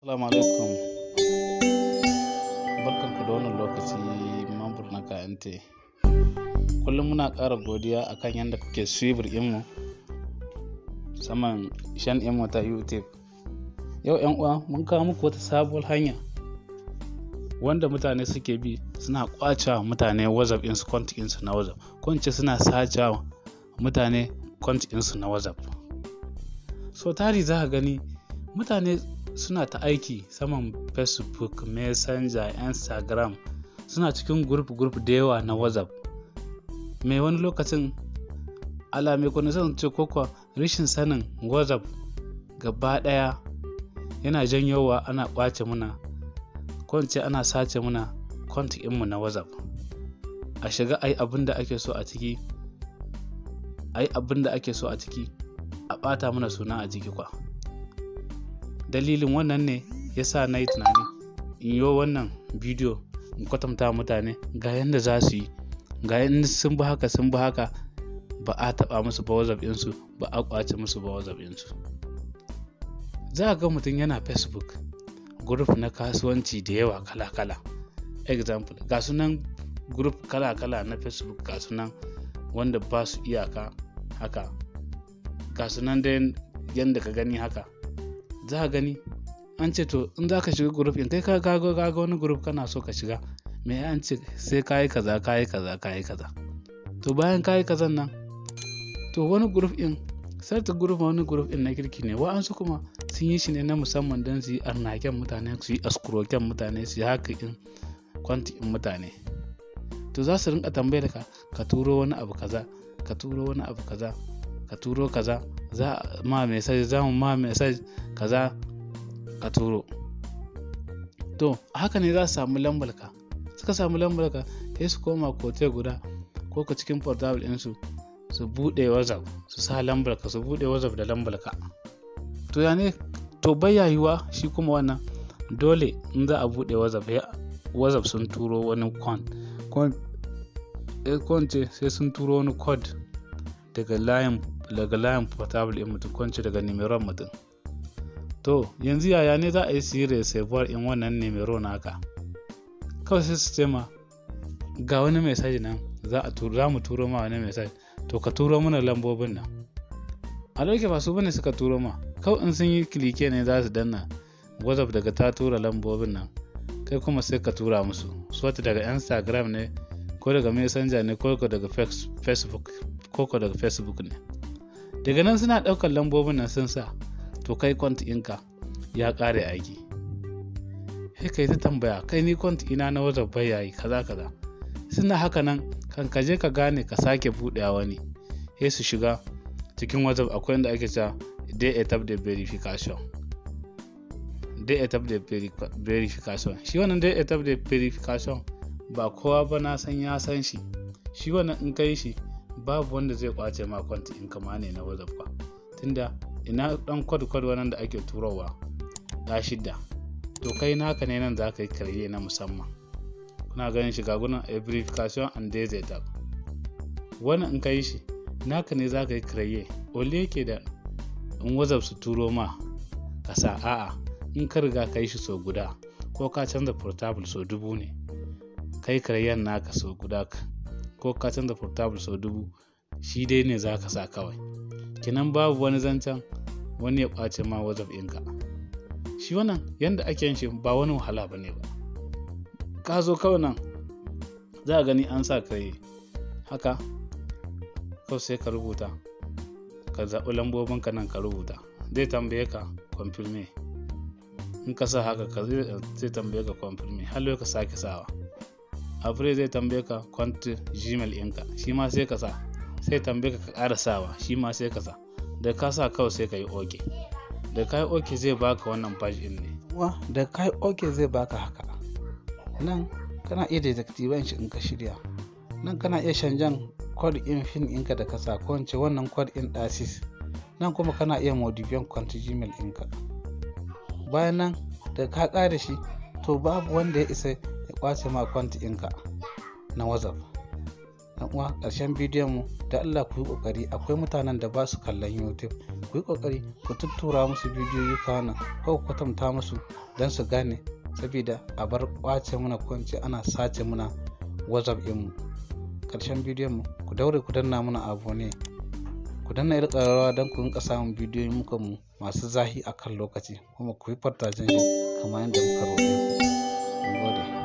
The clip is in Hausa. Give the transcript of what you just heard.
Assalamu alaikum. Barkanku da wannan lokaci mambur na KNT. Kullum muna ƙara godiya akan yadda kuke suivor mu saman shan mu ta YouTube. Yau ƴan uwa mun kawo muku wata sabuwar hanya wanda mutane suke bi suna ƙwacewa mutane WhatsApp ɗinsu, account ɗinsu na WhatsApp. Ko in ce suna sacewa mutane account ɗinsu na WhatsApp. So tari za ka gani mutane suna ta aiki saman Facebook, Messenger, Instagram, suna cikin group da yawa na WhatsApp. Mai wani lokacin alamai ko zan ce ko rashin sanin WhatsApp gaba ɗaya yana janyowa ana ƙwace muna, ko in ce ana sace muna account ɗinmu na WhatsApp. A shiga ayi abin da ake so a ciki, a ɓata mana suna a jiki kwa. Dalilin wannan ne ya sa na yi tunani in yi wannan bidiyo in kwatanta mutane ga yadda za su yi, ga yadda sun bi haka ba a taɓa musu ba WhatsApp ɗinsu, ba a ƙwace musu ba WhatsApp ɗinsu. Za a ga mutum yana Facebook group na kasuwanci da yawa kala-kala. Example, ga sunan group kala-kala na Facebook, ga sunan wanda ba su iyaka haka, ga sunan dai yadda ka gani haka. Za a gani an ce to in za ka shiga group in kai ka ga wani group kana so ka shiga, me an ce sai kayi kaza. To bayan kayi kazan nan, to wani group in sarta wani group in na kirki ne, wa'ansu kuma sun yi shi ne na musamman don su yi arnaken mutane, su yi askuroken mutane, su yi haka in kwanti in mutane. To za su rinka tambayar ka turo wani abu kaza, ka turo kaza, za ma message kaza ka turo. To haka ne za su samu lambar ka. Suka samu lambar ka sai su koma kote guda ko ka cikin portable ɗinsu su buɗe WhatsApp, su sa lambar ka, su buɗe WhatsApp da lambar ka. To ya ne? To bayayuwa shi kuma wannan dole in za a buɗe WhatsApp sun turo wani code sai sun turo wani code daga layin portable ɗin mutum, ko daga nimeron mutum. To yanzu yaya ne za a yi sire sabuwar in wannan nimero naka? Kawai sai su ce ma ga wani message nan za mu turo ma wani message, to ka turo mana lambobin nan. A dauke ba su bane suka turo ma, kawai in sun yi klike ne za su danna WhatsApp daga ta tura lambobin nan, kai kuma sai ka tura musu su wata daga Instagram ne, ko daga Messenger ne, ko daga Facebook ne. Daga nan suna ɗaukar lambobin nan sun sa, to kai kwant ɗinka ya ƙare aiki. Sai kai ta tambaya, kai ni kwant ina na WhatsApp bai yayi kaza. Suna haka nan kan ka je ka gane ka sake buɗewa wani, sai su shiga cikin WhatsApp akwai inda ake cewa day etap de verification. Shi wannan day etap de verification ba kowa ba na san ya san shi. Shi wannan in kai shi babu wanda zai kwace ma kwanti in kama ne na WhatsApp ba, tunda ina dan code wannan da ake turowa da 6, to kai naka ne nan za ka yi karye na musamman. Kuna ganin shi ga gunan verification and day etap. Wannan in kai shi naka ne za ka yi karye, ole yake da in WhatsApp su turo ma ka sa a'a, in ka riga ka yi shi sau guda ko ka canza portable sau 1000 ne, kai karyen naka sau guda ko ka canza portable sau 1000, shi dai ne za ka sa kawai. Kinan babu wani zancen wani ya ɓace ma WhatsApp ɗinka. Shi wannan yanda ake yin shi ba wani wahala ba ne ba. Ka zo kawai nan za a gani an sa kai haka, kawai sai ka rubuta, ka zaɓi lambobinka nan ka rubuta, zai tambaye ka confirm. In ka sa haka zai tambaye ka confirm, har ka sake sawa. Afre zai tambaye ka kwant Gmail ɗinka, shi ma sai ka sa, sai tambaye ka ƙara sawa, shi ma sai ka sa. Da ka sa kawai sai ka yi OK. Da ka yi OK zai baka wannan page ɗin ne. Da ka yi OK zai baka haka. Nan kana iya deactivate shi in ka shirya. Nan kana iya canjan code in fin ɗinka da ka sa, ko in ce wannan code in ɗasis. Nan kuma kana iya modifying kwant Gmail ɗinka. Bayan nan da ka ƙara shi, to babu wanda ya isa ya kwace ma account ɗinka na WhatsApp. dan uwa ƙarshen bidiyon mu da Allah ku yi kokari, akwai mutanen da ba su kallon YouTube, ku yi kokari ku tuttura musu bidiyoyi nan ko ku kwatanta musu don su gane, saboda a bar kwace muna ko ana sace muna WhatsApp din mu. Ƙarshen bidiyon mu ku daure ku danna muna abone, ku danna irin ƙararrawa don ku rinka samun bidiyoyin muka mu masu zahi akan lokaci, kuma ku yi fartajin shi kamar yadda muka roƙe ku. Mun gode.